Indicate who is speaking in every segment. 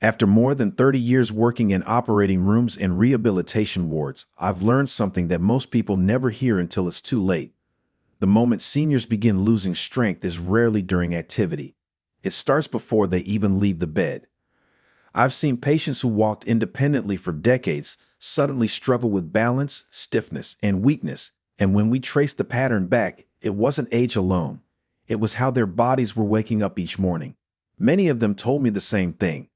Speaker 1: After more than 30 years working in operating rooms and rehabilitation wards, I've learned something that most people never hear until it's too late. The moment seniors begin losing strength is rarely during activity. It starts before they even leave the bed. I've seen patients who walked independently for decades suddenly struggle with balance, stiffness, and weakness, and when we traced the pattern back, it wasn't age alone. It was how their bodies were waking up each morning. Many of them told me the same thing.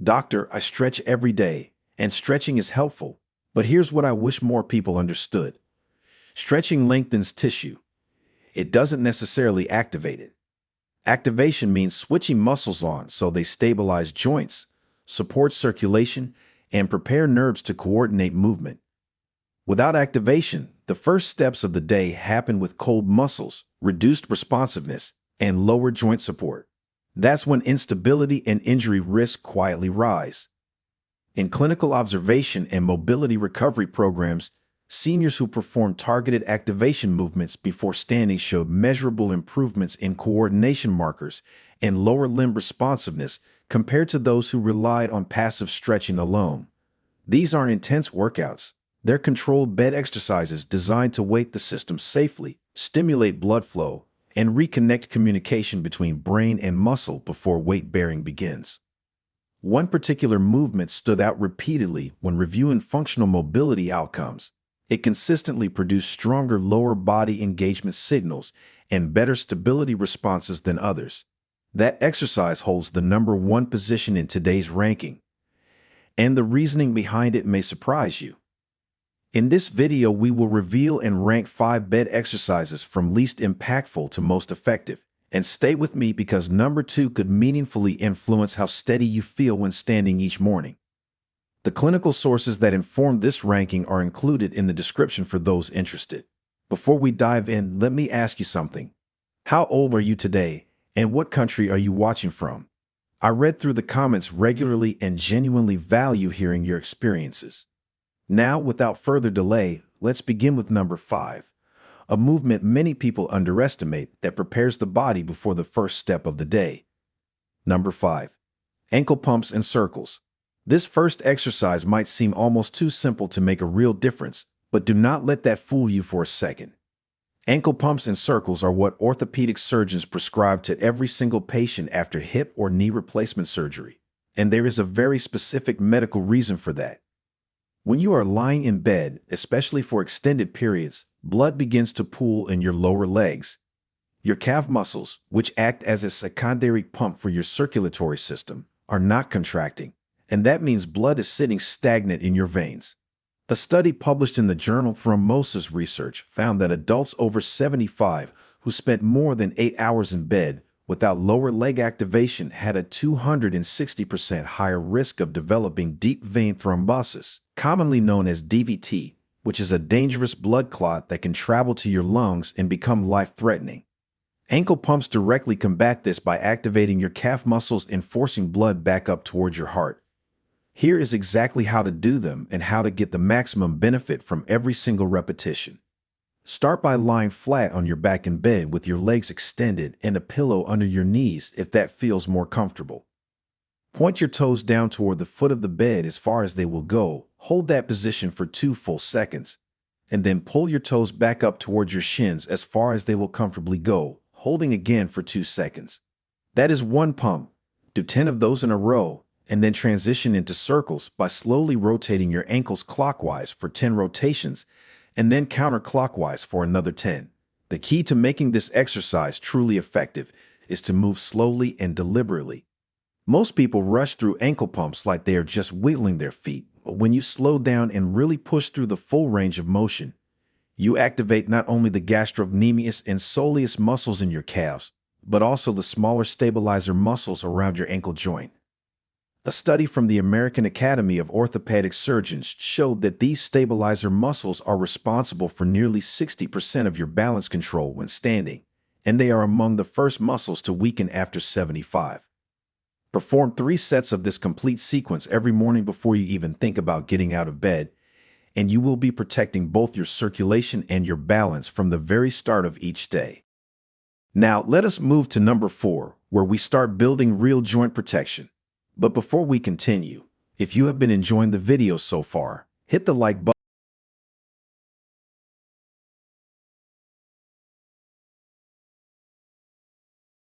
Speaker 1: "Doctor, I stretch every day, and stretching is helpful, but here's what I wish more people understood. Stretching lengthens tissue. It doesn't necessarily activate it. Activation means switching muscles on so they stabilize joints, support circulation, and prepare nerves to coordinate movement. Without activation, the first steps of the day happen with cold muscles, reduced responsiveness, and lower joint support. That's when instability and injury risk quietly rise. In clinical observation and mobility recovery programs, seniors who performed targeted activation movements before standing showed measurable improvements in coordination markers and lower limb responsiveness compared to those who relied on passive stretching alone. These aren't intense workouts. They're controlled bed exercises designed to wake the system safely, stimulate blood flow, and reconnect communication between brain and muscle before weight-bearing begins. One particular movement stood out repeatedly when reviewing functional mobility outcomes. It consistently produced stronger lower body engagement signals and better stability responses than others. That exercise holds the #1 position in today's ranking, and the reasoning behind it may surprise you. In this video, we will reveal and rank 5 bed exercises from least impactful to most effective. And stay with me because #2 could meaningfully influence how steady you feel when standing each morning. The clinical sources that inform this ranking are included in the description for those interested. Before we dive in, let me ask you something. How old are you today, and what country are you watching from? I read through the comments regularly and genuinely value hearing your experiences. Now, without further delay, let's begin with number 5, a movement many people underestimate that prepares the body before the first step of the day. Number 5, ankle pumps and circles. This first exercise might seem almost too simple to make a real difference, but do not let that fool you for a second. Ankle pumps and circles are what orthopedic surgeons prescribe to every single patient after hip or knee replacement surgery, and there is a very specific medical reason for that. When you are lying in bed, especially for extended periods, blood begins to pool in your lower legs. Your calf muscles, which act as a secondary pump for your circulatory system, are not contracting, and that means blood is sitting stagnant in your veins. A study published in the journal Thrombosis Research found that adults over 75 who spent more than 8 hours in bed without lower leg activation had a 260% higher risk of developing deep vein thrombosis, commonly known as DVT, which is a dangerous blood clot that can travel to your lungs and become life-threatening. Ankle pumps directly combat this by activating your calf muscles and forcing blood back up towards your heart. Here is exactly how to do them and how to get the maximum benefit from every single repetition. Start by lying flat on your back in bed with your legs extended and a pillow under your knees if that feels more comfortable. Point your toes down toward the foot of the bed as far as they will go. Hold that position for 2 full seconds, and then pull your toes back up towards your shins as far as they will comfortably go, holding again for 2 seconds. That is 1 pump. Do 10 of those in a row, and then transition into circles by slowly rotating your ankles clockwise for 10 rotations, and then counterclockwise for another 10. The key to making this exercise truly effective is to move slowly and deliberately. Most people rush through ankle pumps like they are just wiggling their feet, but when you slow down and really push through the full range of motion, you activate not only the gastrocnemius and soleus muscles in your calves, but also the smaller stabilizer muscles around your ankle joint. A study from the American Academy of Orthopedic Surgeons showed that these stabilizer muscles are responsible for nearly 60% of your balance control when standing, and they are among the first muscles to weaken after 75. Perform 3 sets of this complete sequence every morning before you even think about getting out of bed, and you will be protecting both your circulation and your balance from the very start of each day. Now, let us move to number 4, where we start building real joint protection. But before we continue, if you have been enjoying the video so far, hit the like button